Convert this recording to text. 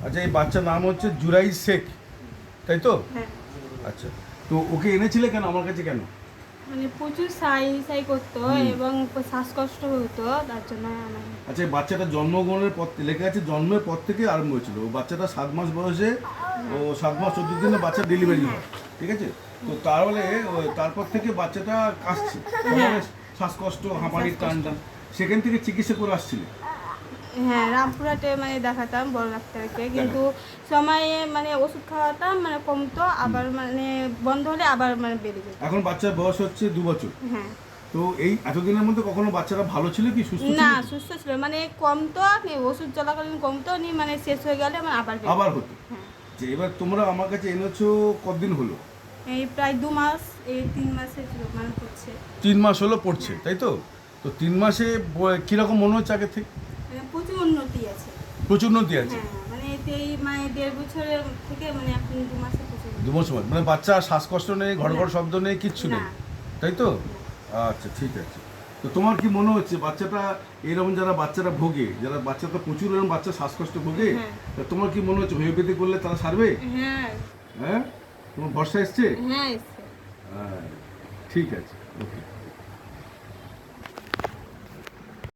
আচ্ছা, এই বাচ্চার নাম হচ্ছে জুরাই শেখ, তাই তো? হ্যাঁ, আচ্ছা, তো ওকে এনেছিলে কেন আমার কাছে কেন? মানে প্রচুর সাই করতো এবং শ্বাসকষ্ট হতো, তার জন্য আমার। আচ্ছা, এই বাচ্চাটা জন্মগ্রহণের পর লেখা আছে জন্মের পর থেকে আরম্ভ হয়েছিল। ও বাচ্চাটা 7 মাস বয়সে, ও 7 মাস 14 দিনে বাচ্চা ডেলিভারি হয়, ঠিক আছে? তো তাহলে তারপর থেকে বাচ্চাটা কাশছে, তারপরে শ্বাসকষ্ট, হাঁপানির টান টান, সেখান থেকে চিকিৎসা করে আসছিল। হ্যাঁ, রামপুরহাটে মানে দেখাতাম বড় ডাক্তারকে, কিন্তু সময়ে মানে ওষুধ খাওয়াতাম, মানে কমতো, আবার মানে বন্ধ হলে আবার মানে বেড়ে যেত। এখন বাচ্চার বয়স হচ্ছে 2 বছর। হ্যাঁ, তো এই এতদিনের মধ্যে কখনো বাচ্চারা ভালো ছিল কি, সুস্থ ছিল না কি? সুস্থ ছিল, মানে কমতো, ওষুধ চলাকালীন কমতো নি, মানে শেষ হয়ে গেলে মানে আবার বেড়ে আবার যেত। হতো। হ্যাঁ, যে এবার তোমরা আমার কাছে এনেছো কতদিন হলো? এই প্রায় 2 মাস, এই 3 মাসে মানে হচ্ছে। 3 মাস হলো পড়ছে, তাই তো? তো 3 মাসে কিরকম মনে হচ্ছে আগে থেকে? মানে প্রচুর উন্নতি আছে। প্রচুর উন্নতি আছে। হ্যাঁ, মানে এই মানে 1.5 বছরের থেকে মানে এখন 2 মাসে প্রচুর 2 মাস সময় মানে বাচ্চা শ্বাসকষ্ট নেই, ঘড় ঘড় শব্দ নেই, কিচ্ছু নেই, না। তাই তো? আচ্ছা, ঠিক আছে। তো তোমার কি মনে হচ্ছে বাচ্চাটা এরকম, যারা বাচ্চারা ভোগে, যারা বাচ্চাটা প্রচুর এরকম বাচ্চা শ্বাসকষ্ট ভোগে, হ্যাঁ। তা তোমার কি মনে হচ্ছে হোমিওপ্যাথি করলে তারা সারবে? হ্যাঁ, হ্যাঁ, তোমার ভরসা এসছে? হ্যাঁ এসছে। হ্যাঁ, ঠিক আছে, ওকে।